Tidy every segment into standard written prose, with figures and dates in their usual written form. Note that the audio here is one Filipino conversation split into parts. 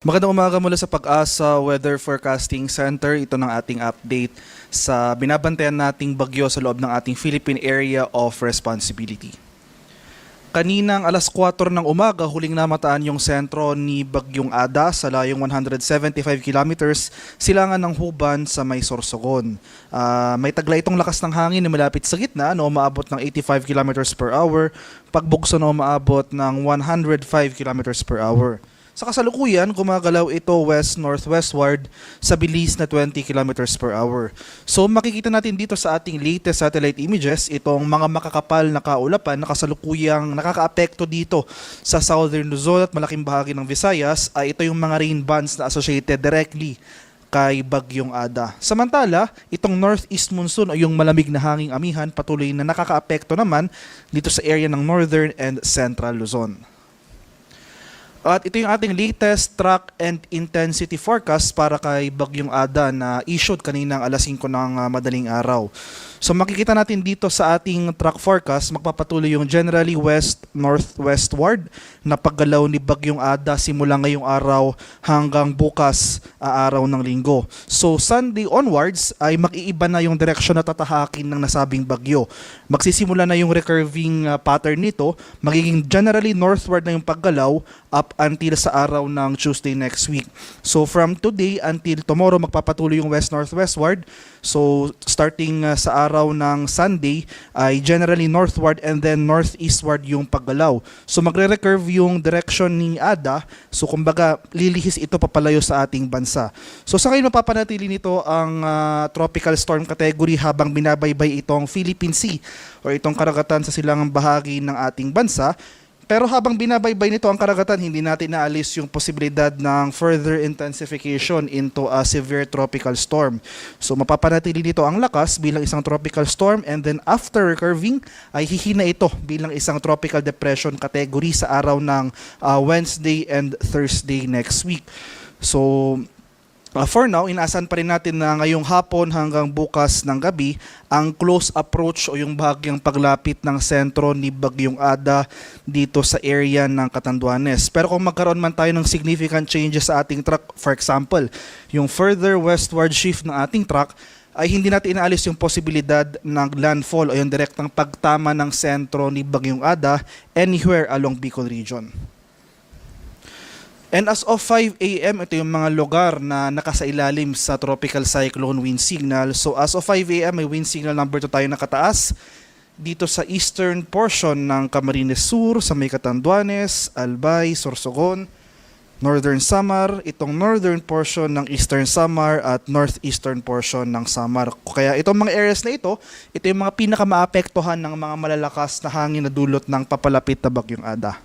Magandang umaga mula sa Pag-asa Weather Forecasting Center. Ito ng ating update sa binabantayan nating bagyo sa loob ng ating Philippine Area of Responsibility. Kaninang alas 4 ng umaga, huling namataan yung sentro ni Bagyong Ada sa layong 175 kilometers silangan ng Huban sa may Sorsogon. May tagla itong lakas ng hangin na malapit sa gitna na umaabot ng 85 kilometers per hour, pagbugso na umaabot ng 105 kilometers per hour. Sa kasalukuyan, gumagalaw ito west-northwestward sa bilis na 20 kilometers per hour. So makikita natin dito sa ating latest satellite images itong mga makakapal na kaulapan na kasalukuyang nakakaapekto dito sa southern Luzon at malaking bahagi ng Visayas. Ito yung mga rain bands na associated directly kay Bagyong Ada. Samantala, itong northeast monsoon o yung malamig na hanging amihan patuloy na nakakaapekto naman dito sa area ng northern and central Luzon. At ito yung ating latest track and intensity forecast para kay Bagyong Ada na issued kaninang alas 5 ng madaling araw. So makikita natin dito sa ating track forecast, magpapatuloy yung generally west-northwestward na paggalaw ni Bagyong Ada simula ngayong araw hanggang bukas araw ng linggo. So Sunday onwards ay mag-iiba na yung direksyon na tatahakin ng nasabing bagyo. Magsisimula na yung recurving pattern nito, magiging generally northward na yung paggalaw up until sa araw ng Tuesday next week. So from today until tomorrow magpapatuloy yung west-northwestward. So starting sa araw ng Sunday ay generally northward and then northeastward yung paggalaw. So magre-recurve yung direction ni Ada. So kumbaga lilihis ito papalayo sa ating bansa. So sa ngayon mapapanatili nito ang tropical storm category habang binabaybay itong Philippine Sea o itong karagatan sa silangang bahagi ng ating bansa. Pero habang binabaybay nito ang karagatan, hindi natin naalis yung posibilidad ng further intensification into a severe tropical storm. So mapapanatili nito ang lakas bilang isang tropical storm and then after recurving ay hihina ito bilang isang tropical depression category sa araw ng Wednesday and Thursday next week. So for now, inaasahan pa rin natin na ngayong hapon hanggang bukas ng gabi ang close approach o yung bahagyang paglapit ng sentro ni Bagyong Ada dito sa area ng Catanduanes. Pero kung magkaroon man tayo ng significant changes sa ating track, for example, yung further westward shift ng ating track, ay hindi natin inaalis yung posibilidad ng landfall o yung direktang pagtama ng sentro ni Bagyong Ada anywhere along Bicol region. And as of 5 a.m., ito yung mga lugar na nakasailalim sa tropical cyclone wind signal. So as of 5 a.m., may wind signal number 2 tayo nakataas dito sa eastern portion ng Camarines Sur, sa may Catanduanes, Albay, Sorsogon, Northern Samar, itong northern portion ng Eastern Samar at northeastern portion ng Samar. Kaya itong mga areas na ito yung mga pinakamaapektuhan ng mga malalakas na hangin na dulot ng papalapit na Bagyong Ada.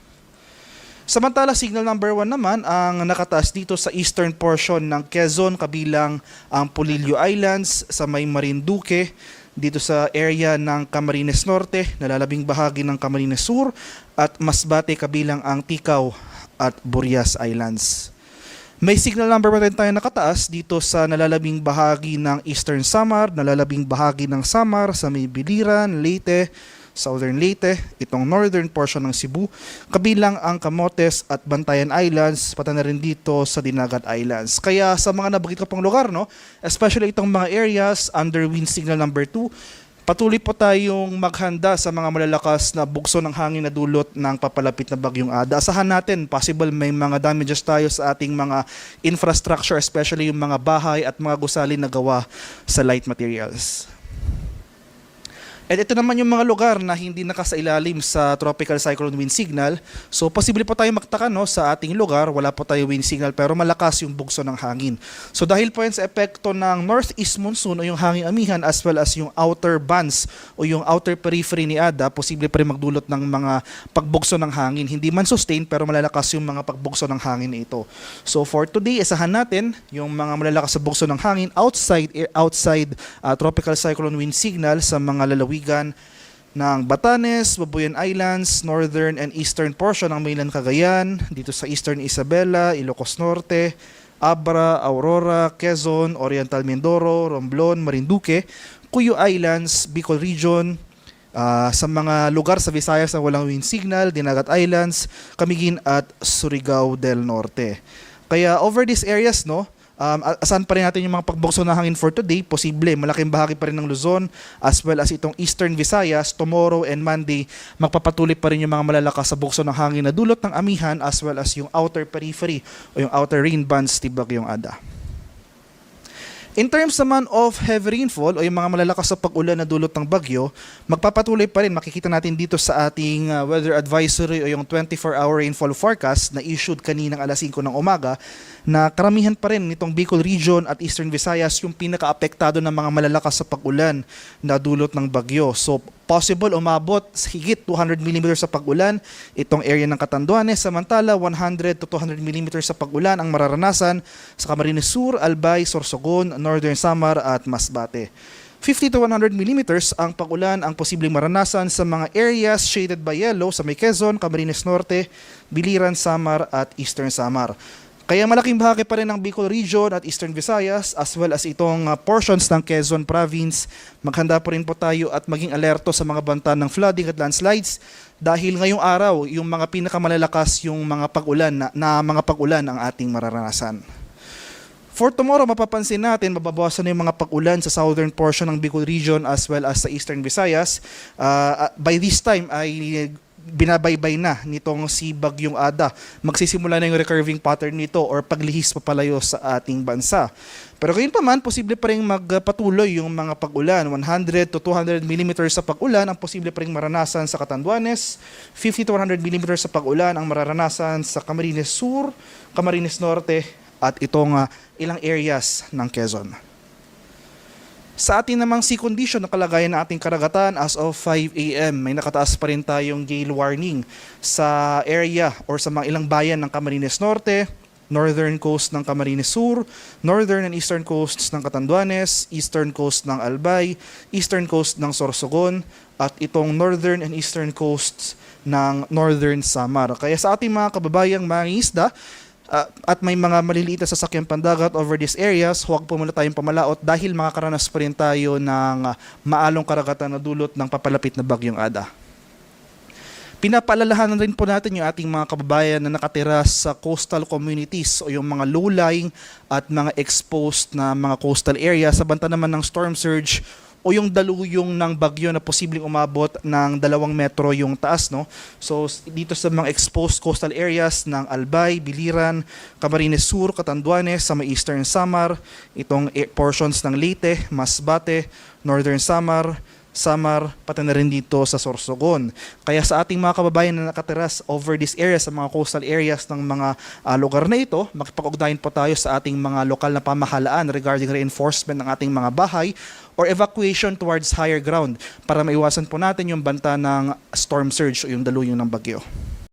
Samantala, signal number 1 naman ang nakataas dito sa eastern portion ng Quezon kabilang ang Polillo Islands sa may Marinduque, dito sa area ng Camarines Norte, nalalabing bahagi ng Camarines Sur at Masbate kabilang ang Ticao at Burias Islands. May signal number 1 tayo nakataas dito sa nalalabing bahagi ng Eastern Samar, nalalabing bahagi ng Samar sa may Biliran, Leyte, Southern Leyte, itong northern portion ng Cebu, kabilang ang Camotes at Bantayan Islands, pati na rin dito sa Dinagat Islands. Kaya sa mga nabanggit ko pang lugar, especially itong mga areas under wind signal number 2, patuloy po tayong maghanda sa mga malalakas na bugso ng hangin na dulot ng papalapit na Bagyong Ada. Asahan natin, possible may mga damages tayo sa ating mga infrastructure, especially yung mga bahay at mga gusali na gawa sa light materials. At ito naman yung mga lugar na hindi nakasailalim sa tropical cyclone wind signal. So posible po tayo magtaka sa ating lugar, wala po tayo wind signal pero malakas yung bugso ng hangin. So dahil po yan sa epekto ng northeast monsoon o yung hangin amihan as well as yung outer bands o yung outer periphery ni Ada, posible pa rin magdulot ng mga pagbugso ng hangin. Hindi man sustain pero malalakas yung mga pagbugso ng hangin na ito. So for today, isahan natin yung mga malalakas sa bugso ng hangin outside tropical cyclone wind signal sa mga lalawigan ng Batanes, Babuyan Islands, northern and eastern portion ng mainland Cagayan, dito sa eastern Isabela, Ilocos Norte, Abra, Aurora, Quezon, Oriental Mindoro, Romblon, Marinduque, Cuyo Islands, Bicol Region, sa mga lugar sa Visayas na walang wind signal, Dinagat Islands, Camiguin at Surigao del Norte. Kaya over these areas, no, asahan pa rin natin yung mga pagbukso ng hangin for today. Posible, malaking bahagi pa rin ng Luzon as well as itong Eastern Visayas. Tomorrow and Monday, magpapatuloy pa rin yung mga malalakas sa bukso ng hangin na dulot ng amihan as well as yung outer periphery o yung outer rain bands ni Bagyong Ada. In terms naman of heavy rainfall o yung mga malalakas sa pag-ulan na dulot ng bagyo, magpapatuloy pa rin, makikita natin dito sa ating weather advisory o yung 24-hour rainfall forecast na issued kaninang alas 5 ng umaga, na karamihan pa rin nitong Bicol Region at Eastern Visayas yung pinaka-apektado ng mga malalakas sa pag-ulan na dulot ng bagyo. So possible umabot higit 200 mm sa pag-ulan itong area ng Catanduanes, samantala 100 to 200 mm sa pag-ulan ang mararanasan sa Camarines Sur, Albay, Sorsogon, Northern Samar at Masbate. 50 to 100 mm ang pag-ulan ang posibleng maranasan sa mga areas shaded by yellow sa may Quezon, Camarines Norte, Biliran, Samar at Eastern Samar. Kaya malaking bahagi pa rin ng Bicol Region at Eastern Visayas as well as itong portions ng Quezon Province. Maghanda po rin po tayo at maging alerto sa mga banta ng flooding at landslides dahil ngayong araw yung mga pinakamalalakas yung mga pag-ulan na mga pag-ulan ang ating mararanasan. For tomorrow, mapapansin natin, mababawasan na yung mga pag-ulan sa southern portion ng Bicol Region as well as sa Eastern Visayas. By this time ay binabaybay na nitong si Bagyong Ada. Magsisimula na yung recurving pattern nito or paglihis papalayo sa ating bansa. Pero gayon pa man, posible pa rin magpatuloy yung mga pag-ulan. 100 to 200 mm sa pag-ulan ang posible pa rin maranasan sa Catanduanes. 50 to 100 mm sa pag-ulan ang mararanasan sa Camarines Sur, Camarines Norte at itong ilang areas ng Quezon. Sa ating namang sea condition na kalagayan ng ating karagatan as of 5 a.m. may nakataas pa rin tayong gale warning sa area or sa mga ilang bayan ng Camarines Norte, northern coast ng Camarines Sur, northern and eastern coasts ng Catanduanes, eastern coast ng Albay, eastern coast ng Sorsogon, at itong northern and eastern coasts ng Northern Samar. Kaya sa ating mga kababayang mangingisda, at may mga maliliit na sasakyang pandagat over these areas, huwag po muna tayong pamalaot dahil makakaranas pa rin tayo ng maalong karagatan na dulot ng papalapit na Bagyong Ada. Pinapaalalahanan rin po natin yung ating mga kababayan na nakatira sa coastal communities o yung mga low-lying at mga exposed na mga coastal areas sa banta naman ng storm surge o yung daluyong ng bagyo na posibleng umabot ng 2 metro yung taas, no? So dito sa mga exposed coastal areas ng Albay, Biliran, Camarines Sur, Catanduanes, sa may Eastern Samar, itong portions ng Leyte, Masbate, Northern Samar, pati na rin dito sa Sorsogon. Kaya sa ating mga kababayan na nakatira over this area, sa mga coastal areas ng mga lugar na ito, makipag-ugnayan po tayo sa ating mga lokal na pamahalaan regarding reinforcement ng ating mga bahay or evacuation towards higher ground para maiwasan po natin yung banta ng storm surge o yung daluyong ng bagyo.